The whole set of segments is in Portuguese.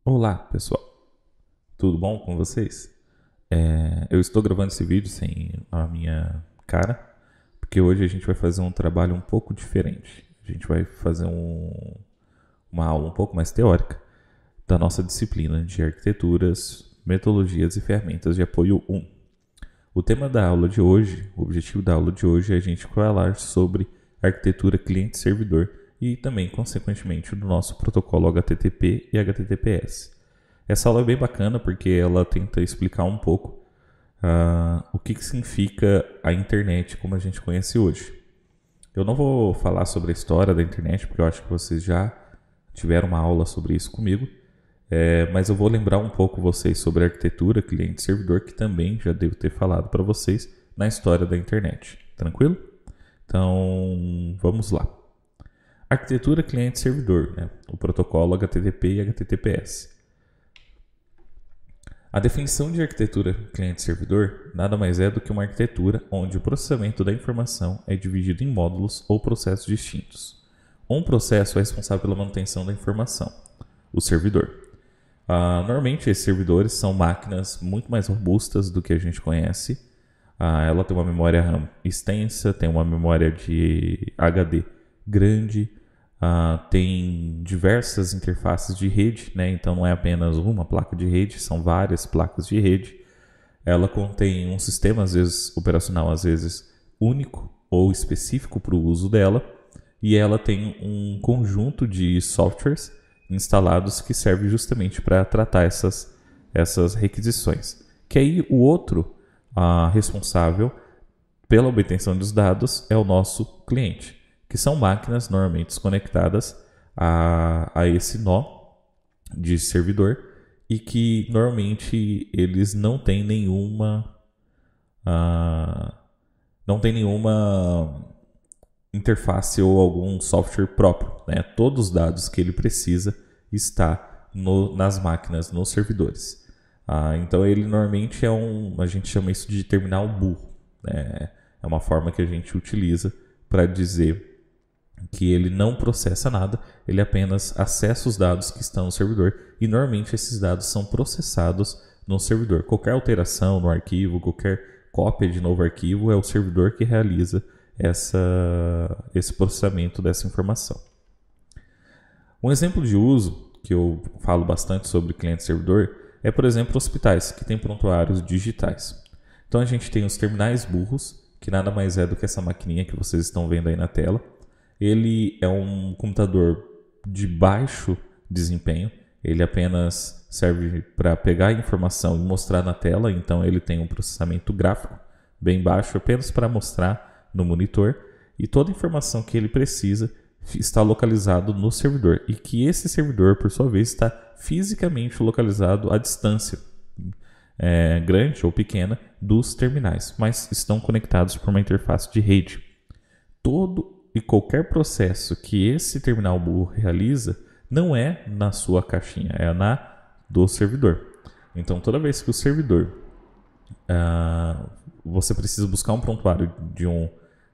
Olá, pessoal. Tudo bom com vocês? Eu estou gravando esse vídeo sem a minha cara, porque hoje a gente vai fazer um trabalho um pouco diferente. A gente vai fazer uma aula um pouco mais teórica da nossa disciplina de arquiteturas, metodologias e ferramentas de apoio 1. O tema da aula de hoje, o objetivo da aula de hoje é a gente falar sobre arquitetura cliente-servidor e também, consequentemente, do nosso protocolo HTTP e HTTPS. Essa aula é bem bacana porque ela tenta explicar um pouco o que significa a internet como a gente conhece hoje. Eu não vou falar sobre a história da internet porque eu acho que vocês já tiveram uma aula sobre isso comigo, mas eu vou lembrar um pouco vocês sobre a arquitetura cliente-servidor que também já devo ter falado para vocês na história da internet. Tranquilo? Então, vamos lá. Arquitetura cliente-servidor, né? O protocolo HTTP e HTTPS. A definição de arquitetura cliente-servidor nada mais é do que uma arquitetura onde o processamento da informação é dividido em módulos ou processos distintos. Um processo é responsável pela manutenção da informação, o servidor. Normalmente, esses servidores são máquinas muito mais robustas do que a gente conhece. Ela tem uma memória RAM extensa, tem uma memória de HD grande, tem diversas interfaces de rede, né? Então não é apenas uma placa de rede, são várias placas de rede. Ela contém um sistema, às vezes operacional, às vezes único ou específico para o uso dela, e ela tem um conjunto de softwares instalados que serve justamente para tratar essas requisições. Que aí o outro responsável pela obtenção dos dados é o nosso cliente, que são máquinas normalmente conectadas a esse nó de servidor e que normalmente eles não tem nenhuma interface ou algum software próprio, né? Todos os dados que ele precisa está nas máquinas, nos servidores. Então ele normalmente a gente chama isso de terminal burro, né? É uma forma que a gente utiliza para dizer que ele não processa nada, ele apenas acessa os dados que estão no servidor e normalmente esses dados são processados no servidor. Qualquer alteração no arquivo, qualquer cópia de novo arquivo é o servidor que realiza esse processamento dessa informação. Um exemplo de uso que eu falo bastante sobre cliente-servidor é, por exemplo, hospitais que têm prontuários digitais. Então a gente tem os terminais burros, que nada mais é do que essa maquininha que vocês estão vendo aí na tela. Ele é um computador de baixo desempenho, ele apenas serve para pegar a informação e mostrar na tela, então ele tem um processamento gráfico bem baixo, apenas para mostrar no monitor, e toda a informação que ele precisa está localizado no servidor, e que esse servidor, por sua vez, está fisicamente localizado à distância grande ou pequena dos terminais, mas estão conectados por uma interface de rede. Todo e qualquer processo que esse terminal burro realiza não é na sua caixinha, é na do servidor. Então, toda vez que o servidor você precisa buscar um prontuário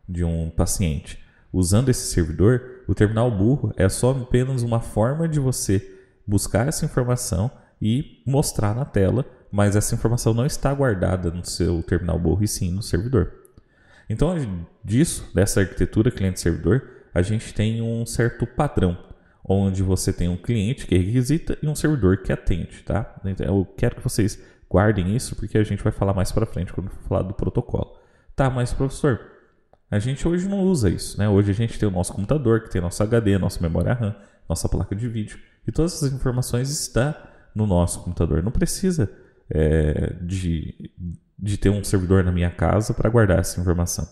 de um paciente usando esse servidor, o terminal burro é só apenas uma forma de você buscar essa informação e mostrar na tela, mas essa informação não está guardada no seu terminal burro e sim no servidor. Então, dessa arquitetura cliente-servidor, a gente tem um certo padrão, onde você tem um cliente que requisita e um servidor que atende, tá? Então, eu quero que vocês guardem isso, porque a gente vai falar mais para frente quando for falar do protocolo. Tá, mas professor, a gente hoje não usa isso, né? Hoje a gente tem o nosso computador, que tem nosso HD, nossa memória RAM, nossa placa de vídeo, e todas essas informações estão no nosso computador. Não precisa de ter um servidor na minha casa para guardar essa informação.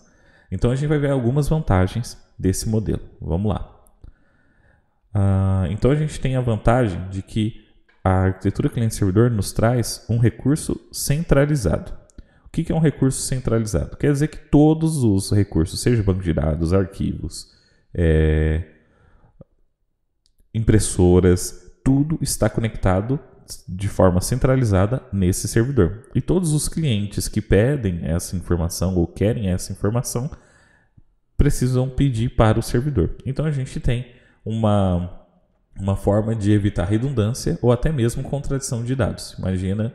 Então a gente vai ver algumas vantagens desse modelo. Vamos lá. Então a gente tem a vantagem de que a arquitetura cliente-servidor nos traz um recurso centralizado. O que é um recurso centralizado? Quer dizer que todos os recursos, seja banco de dados, arquivos, impressoras, tudo está conectado de forma centralizada nesse servidor. E todos os clientes que pedem essa informação ou querem essa informação precisam pedir para o servidor. Então a gente tem uma forma de evitar redundância ou até mesmo contradição de dados. Imagina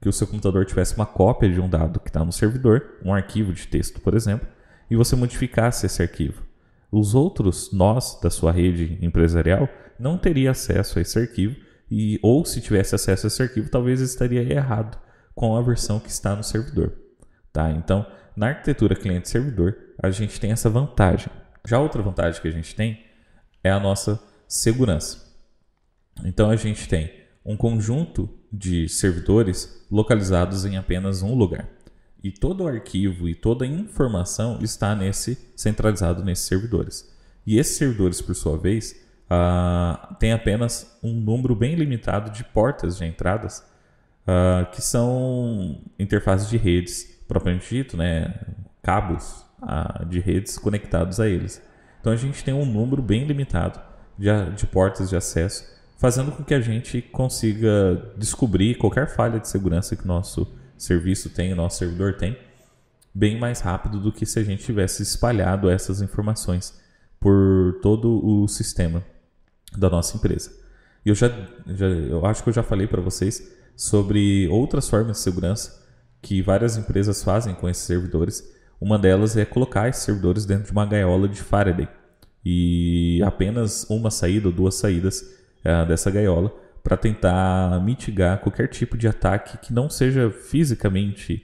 que o seu computador tivesse uma cópia de um dado que está no servidor, um arquivo de texto, por exemplo, e você modificasse esse arquivo. Os outros nós da sua rede empresarial não teriam acesso a esse arquivo, ou se tivesse acesso a esse arquivo, talvez estaria errado com a versão que está no servidor. Tá? Então, na arquitetura cliente-servidor, a gente tem essa vantagem. Já outra vantagem que a gente tem é a nossa segurança. Então, a gente tem um conjunto de servidores localizados em apenas um lugar. E todo o arquivo e toda a informação está centralizado nesses servidores. E esses servidores, por sua vez, têm apenas um número bem limitado de portas de entradas, que são interfaces de redes, propriamente dito, né? Cabos de redes conectados a eles. Então a gente tem um número bem limitado de portas de acesso, fazendo com que a gente consiga descobrir qualquer falha de segurança que o nosso serviço tem, o nosso servidor tem, bem mais rápido do que se a gente tivesse espalhado essas informações por todo o sistema da nossa empresa. E eu acho que eu já falei para vocês sobre outras formas de segurança que várias empresas fazem com esses servidores. Uma delas é colocar esses servidores dentro de uma gaiola de Faraday e apenas uma saída ou duas saídas dessa gaiola para tentar mitigar qualquer tipo de ataque que não seja fisicamente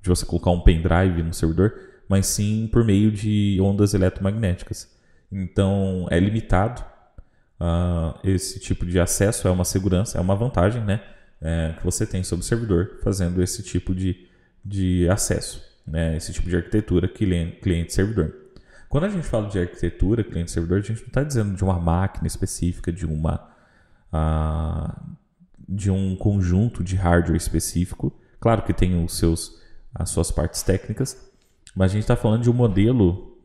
de você colocar um pendrive no servidor, mas sim por meio de ondas eletromagnéticas. Então é limitado esse tipo de acesso, é uma segurança, é uma vantagem, né, que você tem sobre o servidor fazendo esse tipo de acesso, né, esse tipo de arquitetura cliente-servidor. Quando a gente fala de arquitetura cliente-servidor, a gente não está dizendo de uma máquina específica, de um conjunto de hardware específico. Claro que tem as suas partes técnicas, mas a gente está falando de um modelo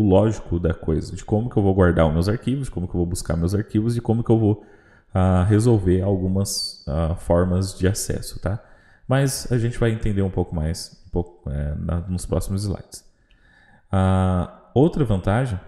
lógico da coisa, de como que eu vou guardar os meus arquivos, de como que eu vou buscar meus arquivos, de como que eu vou resolver algumas formas de acesso, tá? Mas a gente vai entender um pouco mais nos próximos slides. Outra vantagem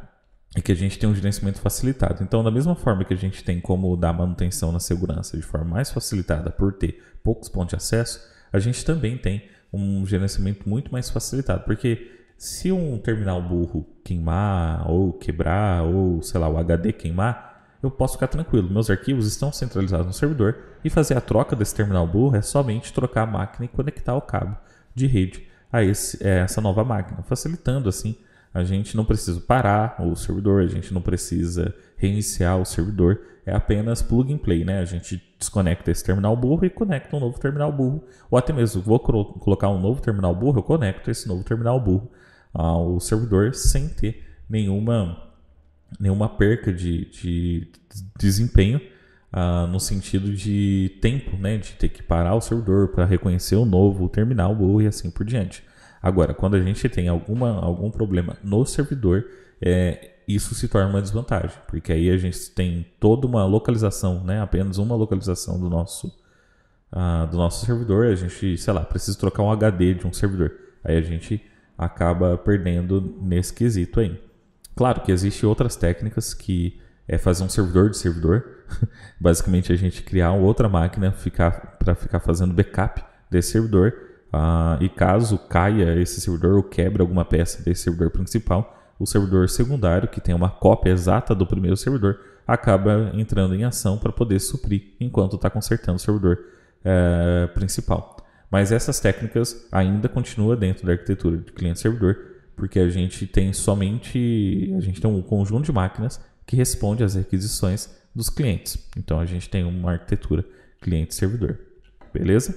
é que a gente tem um gerenciamento facilitado. Então, da mesma forma que a gente tem como dar manutenção na segurança de forma mais facilitada por ter poucos pontos de acesso, a gente também tem um gerenciamento muito mais facilitado. Porque se um terminal burro queimar ou quebrar, ou sei lá, o HD queimar, eu posso ficar tranquilo. Meus arquivos estão centralizados no servidor e fazer a troca desse terminal burro é somente trocar a máquina e conectar o cabo de rede a essa nova máquina, facilitando assim. A gente não precisa parar o servidor, a gente não precisa reiniciar o servidor, é apenas plug and play, né? A gente desconecta esse terminal burro e conecta um novo terminal burro, ou até mesmo vou colocar um novo terminal burro, eu conecto esse novo terminal burro ao servidor sem ter nenhuma perca de desempenho, no sentido de tempo, né? De ter que parar o servidor para reconhecer o novo terminal burro e assim por diante. Agora, quando a gente tem algum problema no servidor, isso se torna uma desvantagem, porque aí a gente tem toda uma localização, né? Apenas uma localização do nosso servidor. A gente, sei lá, precisa trocar um HD de um servidor. Aí a gente acaba perdendo nesse quesito aí. Claro que existem outras técnicas que é fazer um servidor de servidor. Basicamente a gente criar outra máquina para ficar fazendo backup desse servidor. E caso caia esse servidor ou quebre alguma peça desse servidor principal, o servidor secundário, que tem uma cópia exata do primeiro servidor, acaba entrando em ação para poder suprir enquanto está consertando o servidor principal. Mas essas técnicas ainda continuam dentro da arquitetura de cliente-servidor, porque a gente tem um conjunto de máquinas que responde às requisições dos clientes. Então a gente tem uma arquitetura cliente-servidor. Beleza?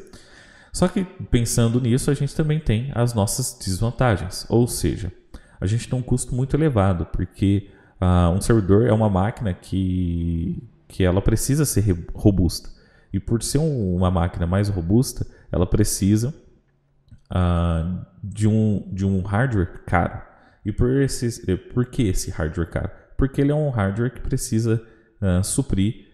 Só que pensando nisso, a gente também tem as nossas desvantagens. Ou seja, a gente tem um custo muito elevado, porque um servidor é uma máquina que ela precisa ser robusta. E por ser uma máquina mais robusta, ela precisa de um hardware caro. E por que esse hardware caro? Porque ele é um hardware que precisa suprir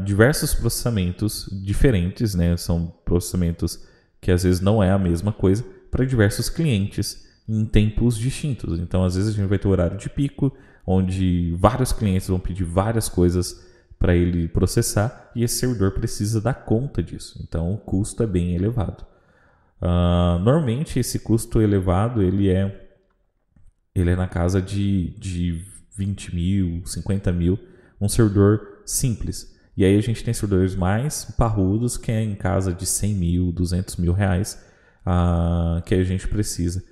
diversos processamentos diferentes, né? São processamentos que às vezes não é a mesma coisa para diversos clientes em tempos distintos. Então, às vezes, a gente vai ter o horário de pico, onde vários clientes vão pedir várias coisas para ele processar, e esse servidor precisa dar conta disso. Então, o custo é bem elevado. Normalmente, esse custo elevado ele é na casa de 20 mil, 50 mil, um servidor simples. E aí a gente tem servidores mais parrudos, que é em casa de 100 mil, 200 mil reais, que a gente precisa,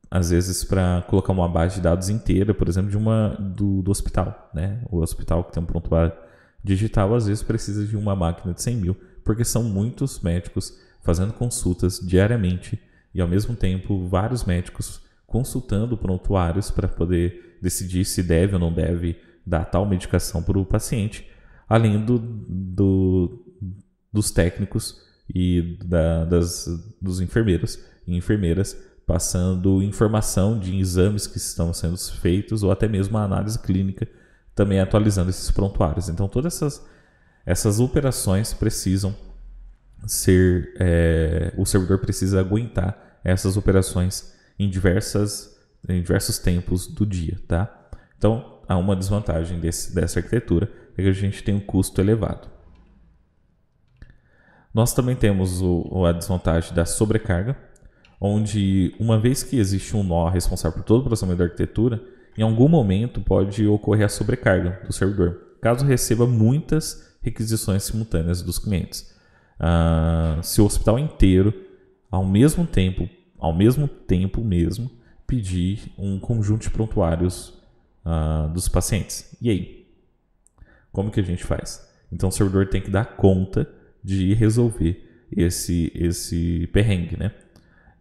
às vezes, para colocar uma base de dados inteira, por exemplo, do hospital, né? O hospital que tem um prontuário digital, às vezes, precisa de uma máquina de 100 mil, porque são muitos médicos fazendo consultas diariamente e, ao mesmo tempo, vários médicos consultando prontuários para poder decidir se deve ou não deve dar tal medicação para o paciente, além dos técnicos e dos enfermeiros e enfermeiras passando informação de exames que estão sendo feitos ou até mesmo a análise clínica, também atualizando esses prontuários. Então, todas essas operações precisam ser... o servidor precisa aguentar essas operações em diversos tempos do dia, tá? Então, há uma desvantagem dessa arquitetura, é que a gente tem um custo elevado. Nós também temos a desvantagem da sobrecarga, onde, uma vez que existe um nó responsável por todo o processamento da arquitetura, em algum momento pode ocorrer a sobrecarga do servidor, caso receba muitas requisições simultâneas dos clientes. Se o hospital inteiro, ao mesmo tempo mesmo, pedir um conjunto de prontuários dos pacientes. E aí? Como que a gente faz? Então o servidor tem que dar conta de resolver esse perrengue, né?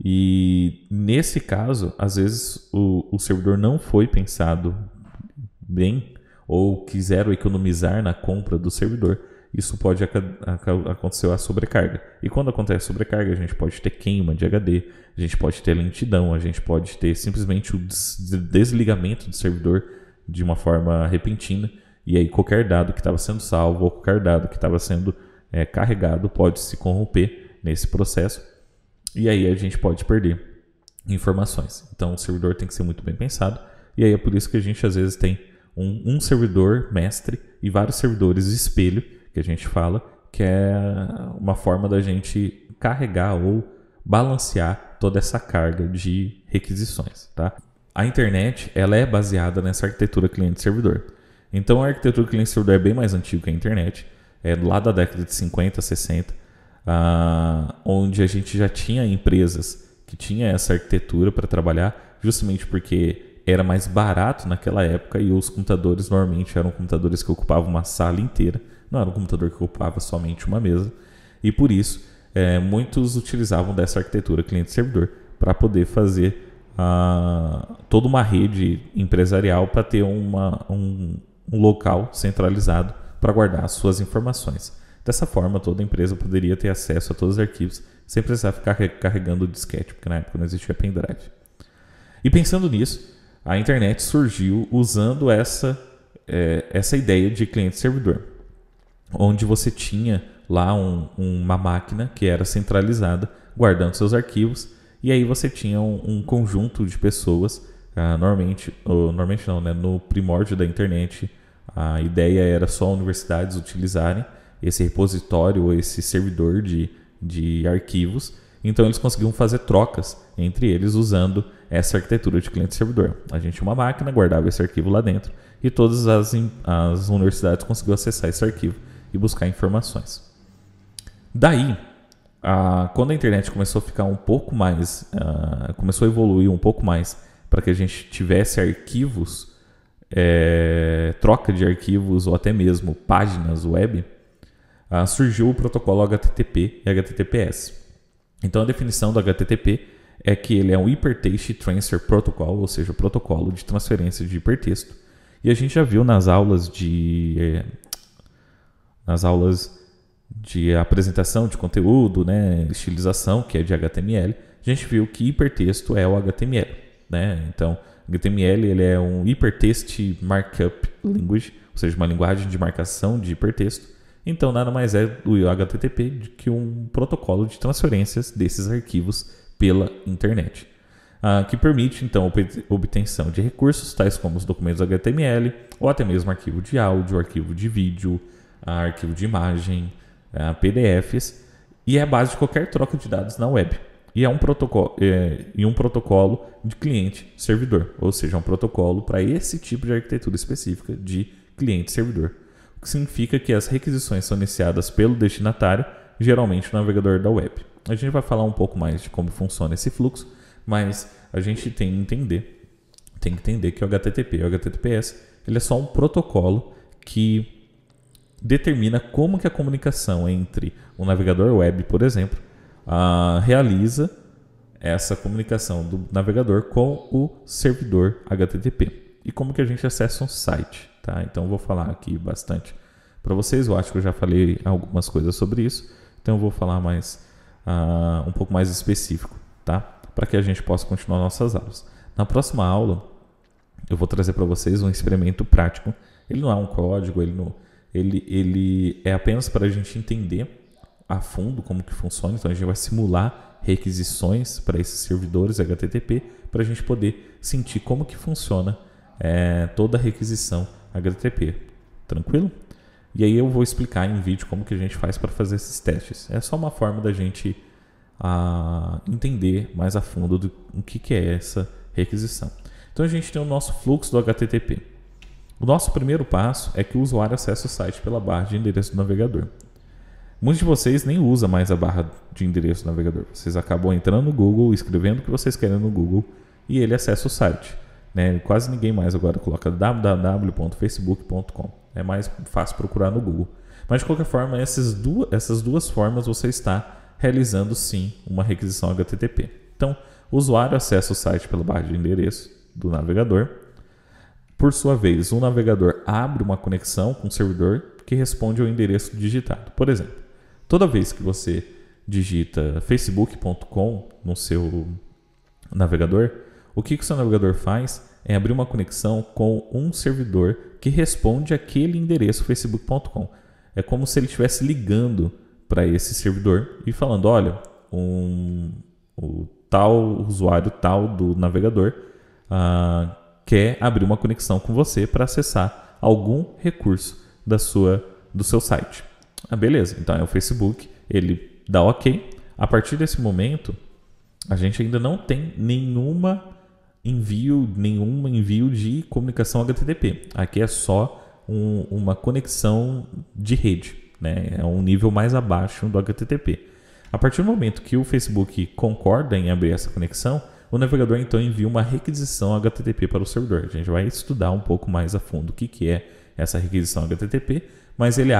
E nesse caso, às vezes o servidor não foi pensado bem ou quiseram economizar na compra do servidor. Isso pode acontecer a sobrecarga. E quando acontece a sobrecarga, a gente pode ter queima de HD, a gente pode ter lentidão, a gente pode ter simplesmente o desligamento do servidor de uma forma repentina. E aí qualquer dado que estava sendo salvo ou qualquer dado que estava sendo carregado pode se corromper nesse processo. E aí a gente pode perder informações. Então o servidor tem que ser muito bem pensado. E aí é por isso que a gente às vezes tem um servidor mestre e vários servidores espelho, que a gente fala, que é uma forma da gente carregar ou balancear toda essa carga de requisições, tá? A internet, ela é baseada nessa arquitetura cliente-servidor. Então a arquitetura cliente-servidor é bem mais antiga que a internet, é lá da década de 50, 60, onde a gente já tinha empresas que tinham essa arquitetura para trabalhar, justamente porque era mais barato naquela época e os computadores normalmente eram computadores que ocupavam uma sala inteira, não era um computador que ocupava somente uma mesa, e por isso muitos utilizavam dessa arquitetura cliente-servidor para poder fazer toda uma rede empresarial para ter um local centralizado para guardar as suas informações. Dessa forma, toda empresa poderia ter acesso a todos os arquivos sem precisar ficar carregando o disquete, porque na época não existia pendrive. E pensando nisso, a internet surgiu usando essa ideia de cliente-servidor, onde você tinha lá uma máquina que era centralizada, guardando seus arquivos, e aí você tinha um conjunto de pessoas, normalmente não, né? No primórdio da internet, a ideia era só universidades utilizarem esse repositório ou esse servidor de arquivos, então eles conseguiam fazer trocas entre eles usando essa arquitetura de cliente-servidor. A gente tinha uma máquina, guardava esse arquivo lá dentro e todas as universidades conseguiam acessar esse arquivo e buscar informações. Daí, quando a internet começou a ficar um pouco mais, começou a evoluir um pouco mais para que a gente tivesse arquivos, troca de arquivos ou até mesmo páginas web, surgiu o protocolo HTTP e HTTPS. Então a definição do HTTP é que ele é um Hypertext Transfer Protocol, ou seja, o protocolo de transferência de hipertexto. E a gente já viu nas aulas de apresentação de conteúdo, né, estilização, que é de HTML, a gente viu que hipertexto é o HTML, né? Então, HTML ele é um Hypertext Markup Language, ou seja, uma linguagem de marcação de hipertexto. Então, nada mais é o HTTP do que um protocolo de transferências desses arquivos pela internet. que permite então a obtenção de recursos tais como os documentos HTML ou até mesmo arquivo de áudio, arquivo de vídeo, arquivo de imagem, PDFs, e é a base de qualquer troca de dados na web. E é um protocolo de cliente-servidor, ou seja, um protocolo para esse tipo de arquitetura específica de cliente-servidor. O que significa que as requisições são iniciadas pelo destinatário, geralmente no navegador da web. A gente vai falar um pouco mais de como funciona esse fluxo, mas a gente tem que entender que o HTTP e o HTTPS ele é só um protocolo que determina como que a comunicação entre um navegador web, por exemplo, realiza essa comunicação do navegador com o servidor HTTP e como que a gente acessa um site, tá? Então eu vou falar aqui bastante para vocês. Eu acho que eu já falei algumas coisas sobre isso, então eu vou falar mais um pouco mais específico, tá? Para que a gente possa continuar nossas aulas. Na próxima aula eu vou trazer para vocês um experimento prático. Ele não é um código, ele é apenas para a gente entender a fundo como que funciona. Então a gente vai simular requisições para esses servidores HTTP para a gente poder sentir como que funciona toda a requisição HTTP. Tranquilo? E aí eu vou explicar em vídeo como que a gente faz para fazer esses testes. É só uma forma da gente entender mais a fundo do que é essa requisição. Então a gente tem o nosso fluxo do HTTP. O nosso primeiro passo é que o usuário acessa o site pela barra de endereço do navegador. Muitos de vocês nem usam mais a barra de endereço do navegador. Vocês acabam entrando no Google, escrevendo o que vocês querem no Google e ele acessa o site, né? Quase ninguém mais agora coloca www.facebook.com. É mais fácil procurar no Google. Mas de qualquer forma, essas duas formas você está realizando sim uma requisição HTTP. Então, o usuário acessa o site pela barra de endereço do navegador. Por sua vez, o navegador abre uma conexão com o servidor que responde ao endereço digitado. Por exemplo, toda vez que você digita facebook.com no seu navegador, o que o seu navegador faz é abrir uma conexão com um servidor que responde àquele endereço facebook.com. É como se ele estivesse ligando para esse servidor e falando, olha, o tal usuário tal do navegador quer abrir uma conexão com você para acessar algum recurso do seu site. Beleza, então é o Facebook, ele dá ok. A partir desse momento, a gente ainda não tem nenhum envio de comunicação HTTP. Aqui é só uma conexão de rede, né? É um nível mais abaixo do HTTP. A partir do momento que o Facebook concorda em abrir essa conexão, o navegador então envia uma requisição HTTP para o servidor. A gente vai estudar um pouco mais a fundo o que é essa requisição HTTP, mas ele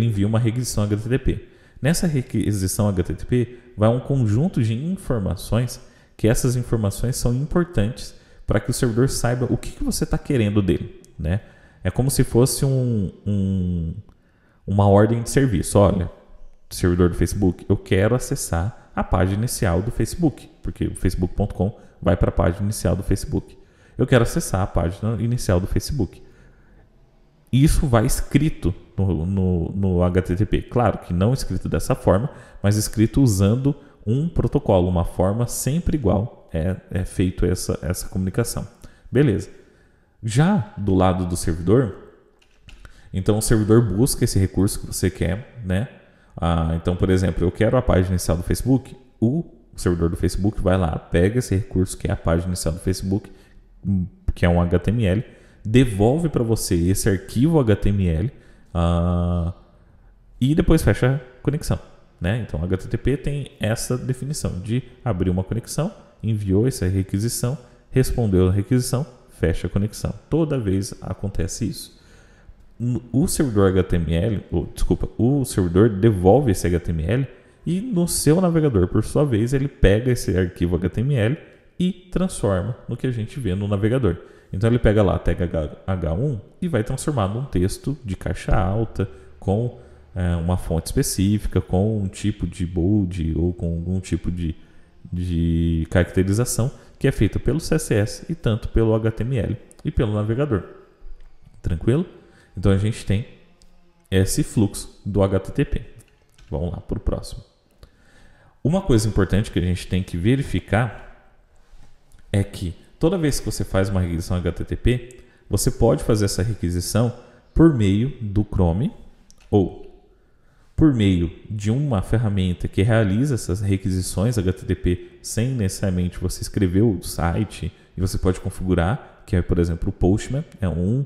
envia uma requisição HTTP. Nessa requisição HTTP vai um conjunto de informações, que essas informações são importantes para que o servidor saiba o que você está querendo dele, né? É como se fosse uma ordem de serviço. Olha, servidor do Facebook, eu quero acessar a página inicial do Facebook, porque o facebook.com vai para a página inicial do Facebook. Eu quero acessar a página inicial do Facebook. Isso vai escrito no HTTP. Claro que não escrito dessa forma, mas escrito usando um protocolo, uma forma sempre igual é feito essa comunicação. Beleza. Já do lado do servidor, então o servidor busca esse recurso que você quer, né? Então, por exemplo, eu quero a página inicial do Facebook, o servidor do Facebook vai lá, pega esse recurso que é a página inicial do Facebook, que é um HTML, devolve para você esse arquivo HTML e depois fecha a conexão, né? Então, o HTTP tem essa definição de abrir uma conexão, enviou essa requisição, respondeu a requisição, fecha a conexão. Toda vez acontece isso. O servidor o servidor devolve esse HTML e no seu navegador, por sua vez, ele pega esse arquivo HTML e transforma no que a gente vê no navegador. Então ele pega lá a tag H1 e vai transformar num texto de caixa alta com uma fonte específica, com um tipo de bold ou com algum tipo de caracterização que é feita pelo CSS e tanto pelo HTML e pelo navegador. Tranquilo? Então a gente tem esse fluxo do HTTP. Vamos lá para o próximo. Uma coisa importante que a gente tem que verificar é que toda vez que você faz uma requisição HTTP, você pode fazer essa requisição por meio do Chrome ou por meio de uma ferramenta que realiza essas requisições HTTP sem necessariamente você escrever o site, e você pode configurar, que é, por exemplo, o Postman, é um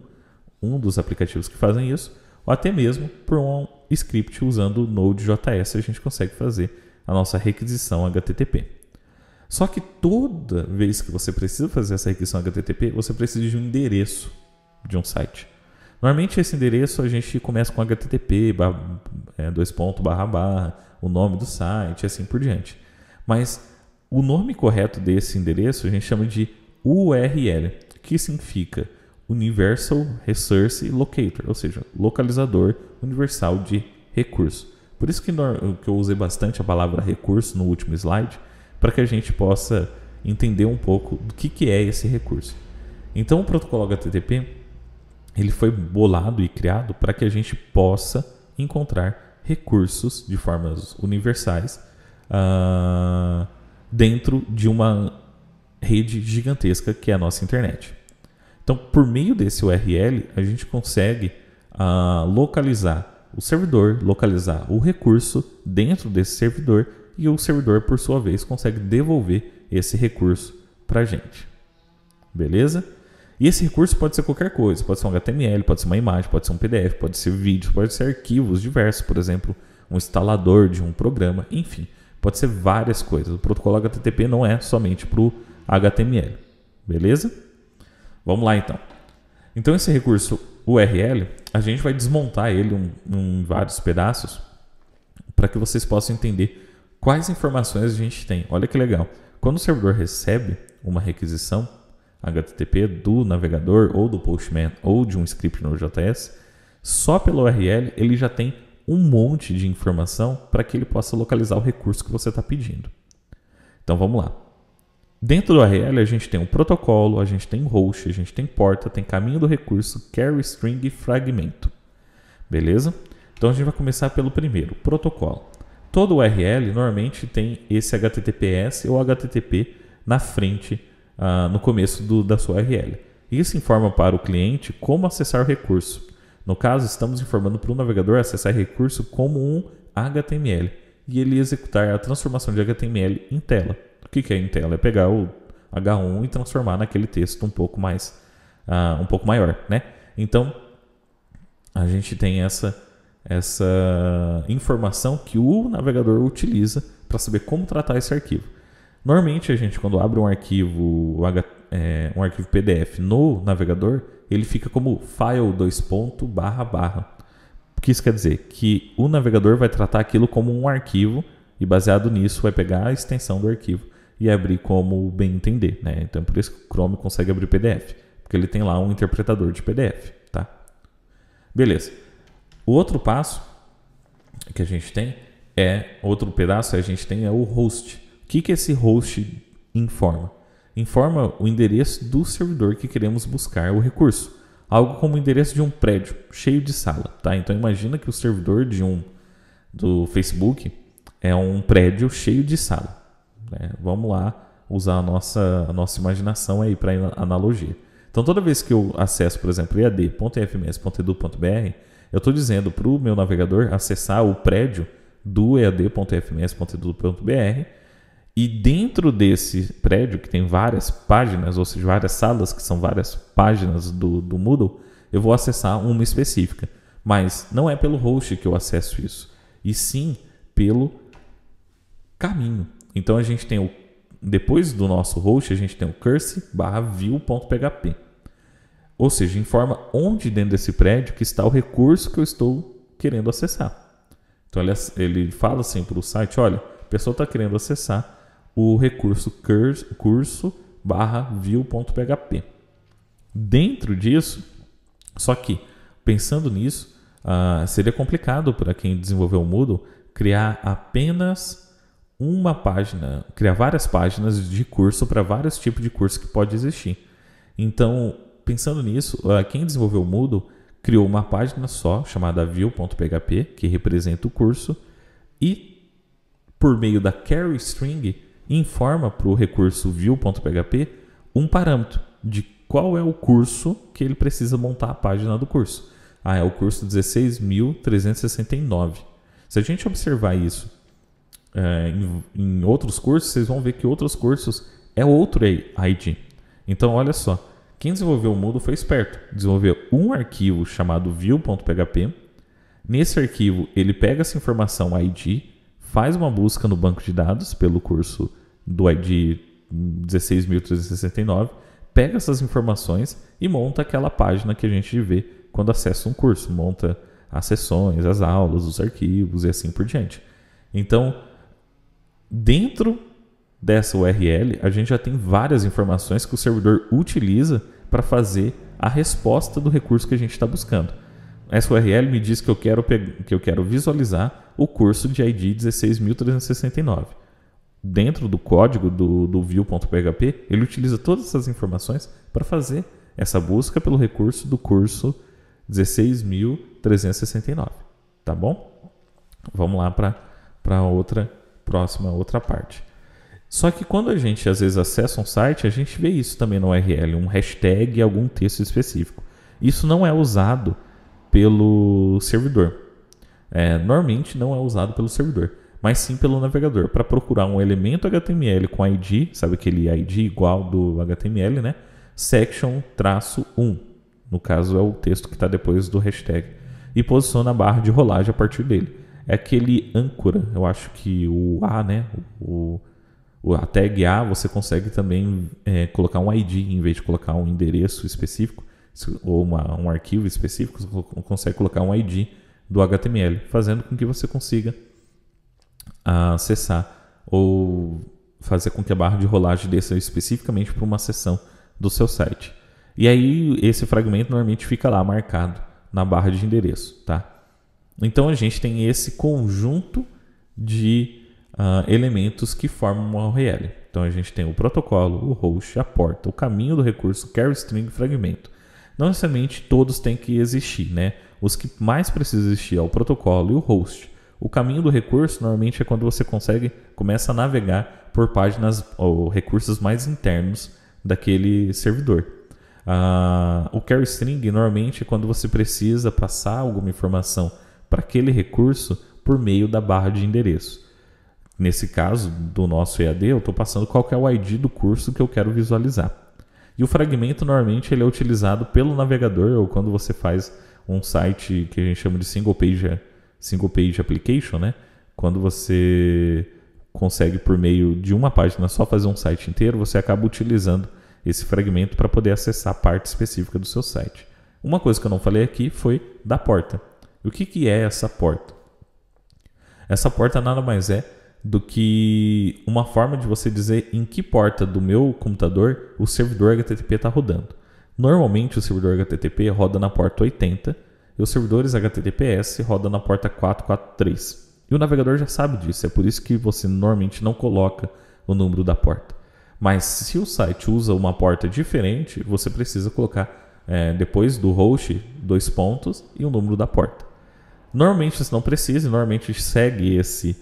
dos aplicativos que fazem isso, ou até mesmo por um script usando o Node.js a gente consegue fazer a nossa requisição HTTP. Só que toda vez que você precisa fazer essa requisição HTTP, você precisa de um endereço de um site. Normalmente esse endereço a gente começa com HTTP, o nome do site e assim por diante. Mas o nome correto desse endereço a gente chama de URL, que significa Universal Resource Locator, ou seja, localizador universal de recurso. Por isso que eu usei bastante a palavra recurso no último slide, para que a gente possa entender um pouco do que é esse recurso. Então o protocolo HTTP ele foi bolado e criado para que a gente possa encontrar recursos de formas universais dentro de uma rede gigantesca que é a nossa internet. Então, por meio desse URL, a gente consegue localizar o servidor, localizar o recurso dentro desse servidor, e o servidor, por sua vez, consegue devolver esse recurso para a gente. Beleza? E esse recurso pode ser qualquer coisa, pode ser um HTML, pode ser uma imagem, pode ser um PDF, pode ser vídeo, pode ser arquivos diversos, por exemplo, um instalador de um programa, enfim, pode ser várias coisas. O protocolo HTTP não é somente para o HTML, beleza? Vamos lá então. Então esse recurso URL, a gente vai desmontar ele em vários pedaços para que vocês possam entender quais informações a gente tem. Olha que legal. Quando o servidor recebe uma requisição HTTP do navegador ou do Postman ou de um script no JS, só pelo URL ele já tem um monte de informação para que ele possa localizar o recurso que você está pedindo. Então vamos lá. Dentro do URL a gente tem um protocolo, a gente tem host, a gente tem porta, tem caminho do recurso, carry string e fragmento. Beleza? Então a gente vai começar pelo primeiro, protocolo. Todo URL normalmente tem esse HTTPS ou HTTP na frente, no começo da sua URL. Isso informa para o cliente como acessar o recurso. No caso, estamos informando para o navegador acessar o recurso como um HTML e ele executar a transformação de HTML em tela. O que é em tela? É pegar o H1 e transformar naquele texto um pouco maior, né? Então, a gente tem essa informação que o navegador utiliza para saber como tratar esse arquivo. Normalmente, a gente, quando abre um arquivo PDF no navegador, ele fica como file : O que isso quer dizer? Que o navegador vai tratar aquilo como um arquivo e, baseado nisso, vai pegar a extensão do arquivo e abrir como bem entender, né? Então, por isso que o Chrome consegue abrir PDF, porque ele tem lá um interpretador de PDF, tá? Beleza. O outro passo que a gente tem é o host. O que esse host informa? Informa o endereço do servidor que queremos buscar o recurso. Algo como o endereço de um prédio cheio de sala, tá? Então imagina que o servidor do Facebook é um prédio cheio de sala, né? Vamos lá usar a nossa imaginação aí para analogia. Então toda vez que eu acesso, por exemplo, ead.fms.edu.br, eu estou dizendo para o meu navegador acessar o prédio do ead.fms.edu.br, e dentro desse prédio, que tem várias páginas, ou seja, várias salas, que são várias páginas do Moodle, eu vou acessar uma específica. Mas não é pelo host que eu acesso isso, e sim pelo caminho. Então a gente tem depois do nosso host, a gente tem o curse/view.php. Ou seja, informa onde dentro desse prédio que está o recurso que eu estou querendo acessar. Então ele fala assim para o site, olha, a pessoa está querendo acessar o recurso curso/view.php. Dentro disso, só que pensando nisso, seria complicado para quem desenvolveu o Moodle criar apenas uma página, criar várias páginas de curso para vários tipos de curso que pode existir. Então, pensando nisso, quem desenvolveu o Moodle criou uma página só chamada view.php, que representa o curso, e por meio da carry string informa para o recurso view.php um parâmetro de qual é o curso que ele precisa montar a página do curso. É o curso 16.369. Se a gente observar isso em outros cursos, vocês vão ver que outros cursos é outro ID. Então, olha só, quem desenvolveu o Moodle foi esperto. Desenvolveu um arquivo chamado view.php. Nesse arquivo, ele pega essa informação ID, faz uma busca no banco de dados pelo curso do ID 16.369, pega essas informações e monta aquela página que a gente vê quando acessa um curso. Monta as sessões, as aulas, os arquivos e assim por diante. Então, dentro dessa URL, a gente já tem várias informações que o servidor utiliza para fazer a resposta do recurso que a gente está buscando. Essa URL me diz que eu quero visualizar o curso de ID 16.369. Dentro do código do view.php, ele utiliza todas essas informações para fazer essa busca pelo recurso do curso 16.369. Tá bom? Vamos lá para outra parte. Só que quando a gente às vezes acessa um site, a gente vê isso também no URL, um hashtag e algum texto específico. Isso não é usado pelo servidor. Normalmente não é usado pelo servidor, mas sim pelo navegador, para procurar um elemento HTML com ID, sabe aquele ID igual do HTML, né? Section-1, no caso é o texto que está depois do hashtag, e posiciona a barra de rolagem a partir dele. É aquele âncora, eu acho que o A, né? A tag A você consegue também colocar um ID em vez de colocar um endereço específico ou um arquivo específico, você consegue colocar um ID do HTML, fazendo com que você consiga acessar ou fazer com que a barra de rolagem desça especificamente para uma seção do seu site. E aí esse fragmento normalmente fica lá marcado na barra de endereço, tá? Então a gente tem esse conjunto de elementos que formam uma URL. Então a gente tem o protocolo, o host, a porta, o caminho do recurso, carry string e fragmento. Não necessariamente todos têm que existir, né? Os que mais precisam existir é o protocolo e o host. O caminho do recurso normalmente é quando você começa a navegar por páginas ou recursos mais internos daquele servidor. O carry string normalmente é quando você precisa passar alguma informação para aquele recurso por meio da barra de endereço. Nesse caso do nosso EAD, eu estou passando qual que é o ID do curso que eu quero visualizar. E o fragmento normalmente ele é utilizado pelo navegador, ou quando você faz um site que a gente chama de single page application, né? Quando você consegue por meio de uma página só fazer um site inteiro, você acaba utilizando esse fragmento para poder acessar a parte específica do seu site. Uma coisa que eu não falei aqui foi da porta. E o que é essa porta? Essa porta nada mais é do que uma forma de você dizer em que porta do meu computador o servidor HTTP está rodando. Normalmente o servidor HTTP roda na porta 80 e os servidores HTTPS rodam na porta 443. E o navegador já sabe disso, é por isso que você normalmente não coloca o número da porta. Mas se o site usa uma porta diferente, você precisa colocar depois do host 2 pontos e o número da porta. Normalmente você não precisa, normalmente segue esse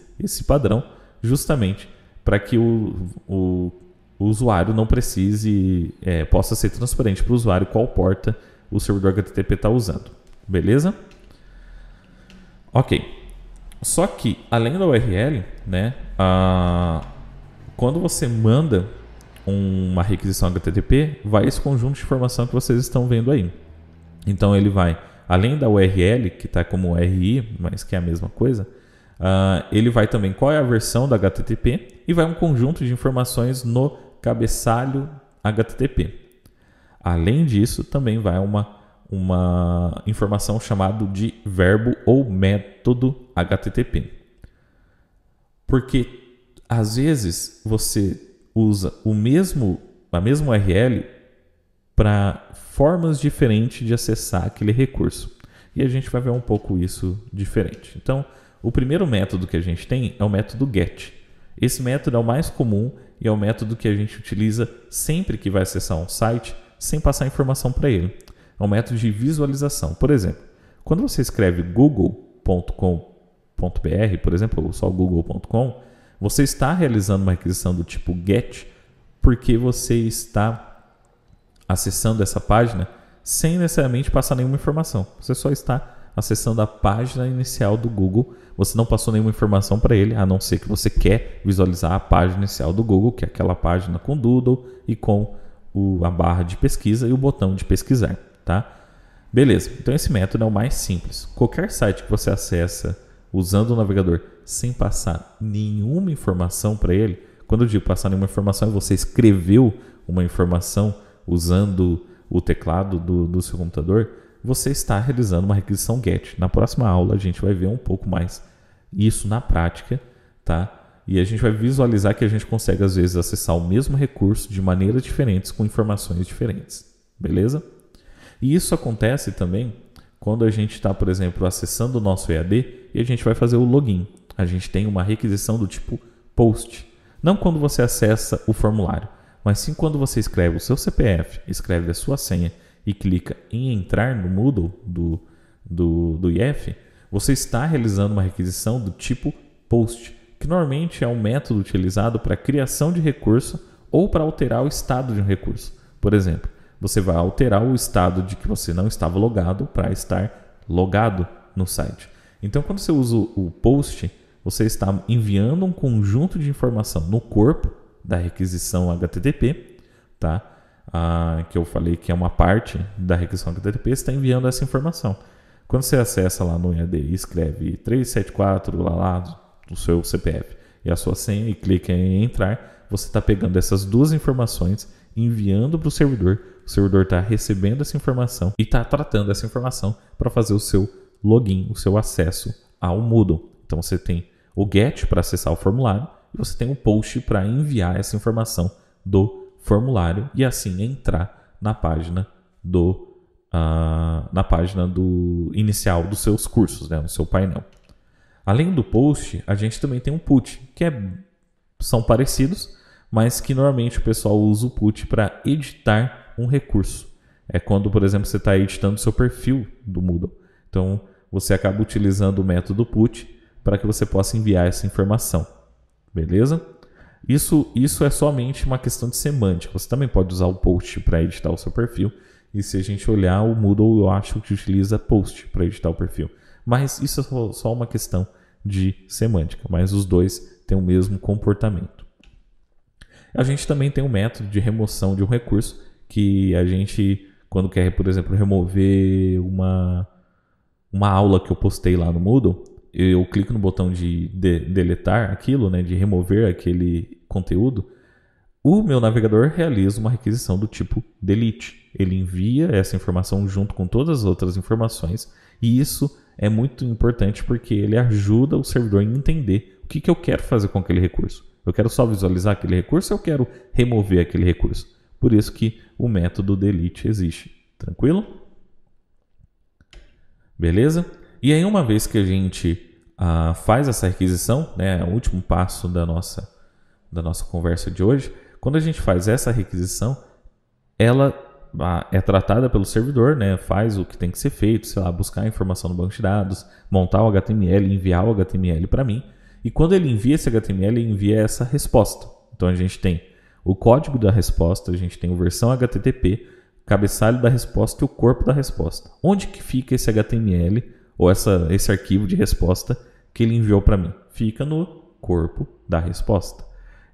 padrão justamente para que o usuário não precise, possa ser transparente para o usuário qual porta o servidor HTTP está usando. Beleza? Ok. Só que, além da URL, né, quando você manda uma requisição HTTP, vai esse conjunto de informação que vocês estão vendo aí. Então ele vai, além da URL, que está como URI, mas que é a mesma coisa, ele vai também qual é a versão da HTTP e vai um conjunto de informações no cabeçalho HTTP. Além disso, também vai uma informação chamada de verbo ou método HTTP. Porque às vezes você usa a mesma URL para formas diferentes de acessar aquele recurso. E a gente vai ver um pouco isso diferente. Então, o primeiro método que a gente tem é o método GET. Esse método é o mais comum e é o método que a gente utiliza sempre que vai acessar um site sem passar informação para ele. É um método de visualização. Por exemplo, quando você escreve google.com.br, por exemplo, ou só google.com, você está realizando uma requisição do tipo GET porque você está acessando essa página sem necessariamente passar nenhuma informação. Você só está acessando a página inicial do Google. Você não passou nenhuma informação para ele, a não ser que você quer visualizar a página inicial do Google, que é aquela página com Doodle e com a barra de pesquisa e o botão de pesquisar, tá? Beleza, então esse método é o mais simples. Qualquer site que você acessa usando o navegador sem passar nenhuma informação para ele, quando eu digo passar nenhuma informação, é você escreveu uma informação usando o teclado do seu computador, você está realizando uma requisição GET. Na próxima aula a gente vai ver um pouco mais isso na prática, tá? E a gente vai visualizar que a gente consegue às vezes acessar o mesmo recurso de maneiras diferentes com informações diferentes, beleza? E isso acontece também quando a gente está, por exemplo, acessando o nosso EAD e a gente vai fazer o login. A gente tem uma requisição do tipo POST. Não quando você acessa o formulário, mas sim quando você escreve o seu CPF, escreve a sua senha e clica em entrar no Moodle do IF, você está realizando uma requisição do tipo POST, que normalmente é um método utilizado para a criação de recurso ou para alterar o estado de um recurso. Por exemplo, você vai alterar o estado de que você não estava logado para estar logado no site. Então, quando você usa o POST, você está enviando um conjunto de informação no corpo da requisição HTTP, tá? Que eu falei que é uma parte da requisição HTTP, você está enviando essa informação. Quando você acessa lá no EAD e escreve 374 lá do seu CPF e a sua senha e clica em entrar, você está pegando essas duas informações, enviando para o servidor está recebendo essa informação e está tratando essa informação para fazer o seu login, o seu acesso ao Moodle. Então você tem o GET para acessar o formulário e você tem o POST para enviar essa informação do formulário e assim entrar na página do inicial dos seus cursos, né, no seu painel. Além do POST, a gente também tem um PUT, que são parecidos, mas que normalmente o pessoal usa o PUT para editar um recurso. É quando, por exemplo, você está editando o seu perfil do Moodle. Então, você acaba utilizando o método PUT para que você possa enviar essa informação. Beleza? Isso é somente uma questão de semântica. Você também pode usar o POST para editar o seu perfil. E se a gente olhar o Moodle, eu acho que utiliza POST para editar o perfil. Mas isso é só uma questão de semântica. Mas os dois têm o mesmo comportamento. A gente também tem um método de remoção de um recurso que a gente, quando quer, por exemplo, remover uma aula que eu postei lá no Moodle, eu clico no botão de deletar aquilo, né, de remover aquele conteúdo, o meu navegador realiza uma requisição do tipo delete. Ele envia essa informação junto com todas as outras informações e isso é muito importante porque ele ajuda o servidor a entender o que eu quero fazer com aquele recurso. Eu quero só visualizar aquele recurso ou eu quero remover aquele recurso? Por isso que o método delete existe. Tranquilo? Beleza? E aí, uma vez que a gente faz essa requisição, né, é o último passo da nossa conversa de hoje, quando a gente faz essa requisição, ela é tratada pelo servidor, né, faz o que tem que ser feito, sei lá, buscar a informação no banco de dados, montar o HTML, enviar o HTML para mim. E quando ele envia esse HTML, ele envia essa resposta. Então a gente tem o código da resposta, a gente tem a versão HTTP, cabeçalho da resposta e o corpo da resposta. Onde que fica esse HTML ou esse arquivo de resposta que ele enviou para mim? Fica no corpo da resposta.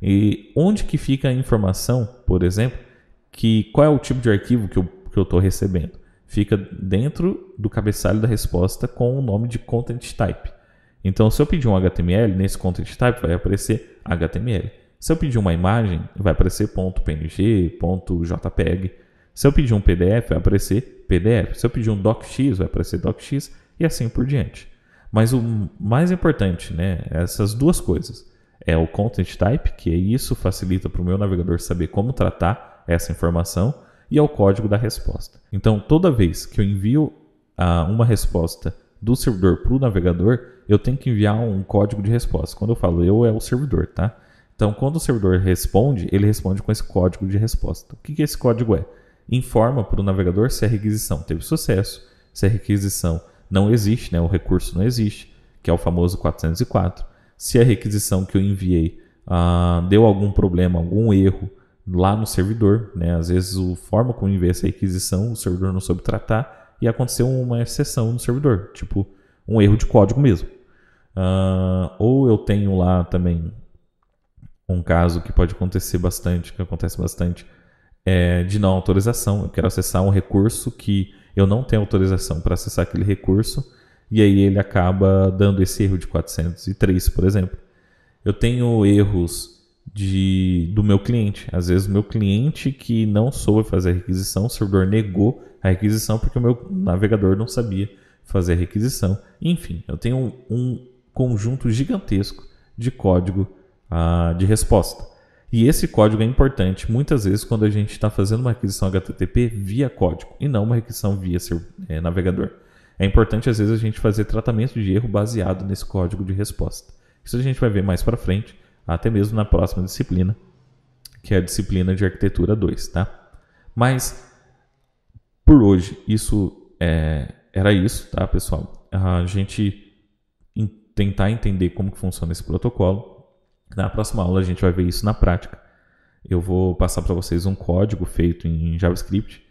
E onde que fica a informação, por exemplo, qual é o tipo de arquivo que eu estou recebendo? Fica dentro do cabeçalho da resposta com o nome de content type. Então, se eu pedir um HTML, nesse content type vai aparecer HTML. Se eu pedir uma imagem, vai aparecer .png, .jpeg. Se eu pedir um PDF, vai aparecer PDF. Se eu pedir um docx, vai aparecer docx e assim por diante. Mas o mais importante, né, essas duas coisas. É o content type, que isso facilita para o meu navegador saber como tratar essa informação, e é o código da resposta. Então, toda vez que eu envio uma resposta do servidor para o navegador, eu tenho que enviar um código de resposta. Quando eu falo eu, é o servidor, tá? Então, quando o servidor responde, ele responde com esse código de resposta. O que esse código é? Informa para o navegador se a requisição teve sucesso, se a requisição não existe, né, o recurso não existe, que é o famoso 404. Se a requisição que eu enviei deu algum problema, algum erro lá no servidor, né? Às vezes a forma como envia essa requisição, o servidor não soube tratar e aconteceu uma exceção no servidor, tipo um erro de código mesmo. Ou eu tenho lá também um caso que pode acontecer bastante, que acontece bastante, de não autorização. Eu quero acessar um recurso que eu não tenho autorização para acessar aquele recurso e aí ele acaba dando esse erro de 403, por exemplo. Eu tenho erros do meu cliente. Às vezes o meu cliente que não soube fazer a requisição, o servidor negou a requisição porque o meu navegador não sabia fazer a requisição. Enfim, eu tenho um conjunto gigantesco de código de resposta. E esse código é importante muitas vezes quando a gente está fazendo uma requisição HTTP via código e não uma requisição via seu navegador. É importante às vezes a gente fazer tratamento de erro baseado nesse código de resposta. Isso a gente vai ver mais para frente, até mesmo na próxima disciplina, que é a disciplina de arquitetura 2, tá? Mas por hoje isso era isso, tá, pessoal? A gente tentar entender como que funciona esse protocolo. Na próxima aula a gente vai ver isso na prática. Eu vou passar para vocês um código feito em JavaScript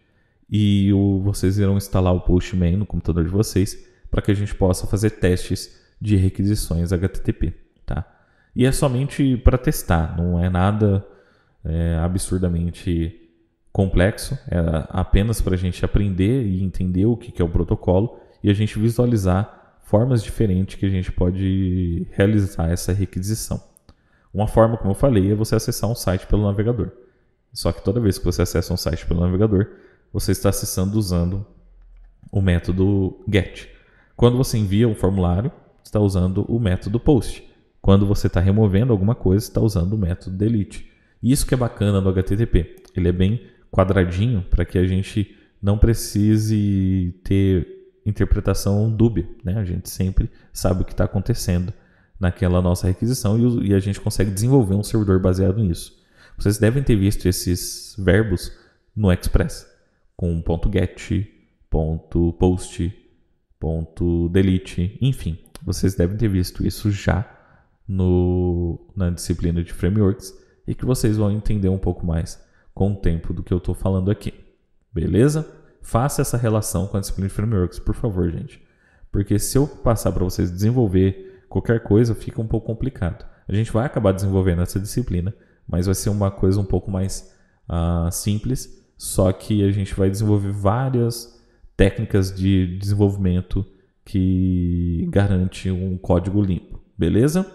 e vocês irão instalar o Postman no computador de vocês para que a gente possa fazer testes de requisições HTTP, tá? E é somente para testar, não é nada absurdamente complexo, é apenas para a gente aprender e entender o que é o protocolo e a gente visualizar formas diferentes que a gente pode realizar essa requisição. Uma forma, como eu falei, é você acessar um site pelo navegador. Só que toda vez que você acessa um site pelo navegador, você está acessando usando o método GET. Quando você envia um formulário, você está usando o método POST. Quando você está removendo alguma coisa, você está usando o método DELETE. Isso que é bacana do HTTP. Ele é bem quadradinho para que a gente não precise ter interpretação dúbia, né? A gente sempre sabe o que está acontecendo naquela nossa requisição e a gente consegue desenvolver um servidor baseado nisso. Vocês devem ter visto esses verbos no Express, com .get, .post, .delete, enfim. Vocês devem ter visto isso já na disciplina de frameworks e que vocês vão entender um pouco mais com o tempo do que eu estou falando aqui. Beleza? Faça essa relação com a disciplina de frameworks, por favor, gente. Porque se eu passar para vocês desenvolver qualquer coisa, fica um pouco complicado. A gente vai acabar desenvolvendo essa disciplina, mas vai ser uma coisa um pouco mais simples, só que a gente vai desenvolver várias técnicas de desenvolvimento que garante um código limpo. Beleza?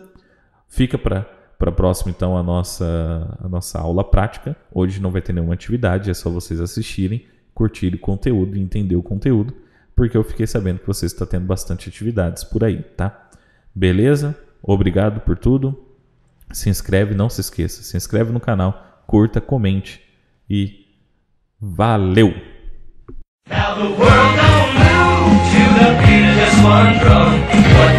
Fica para a próxima, então, a nossa aula prática. Hoje não vai ter nenhuma atividade, é só vocês assistirem, curtirem o conteúdo e entender o conteúdo, porque eu fiquei sabendo que vocês estão tendo bastante atividades por aí, tá? Beleza? Obrigado por tudo. Se inscreve, não se esqueça. Se inscreve no canal, curta, comente e valeu! Now the world don't move to the beat of this one drum.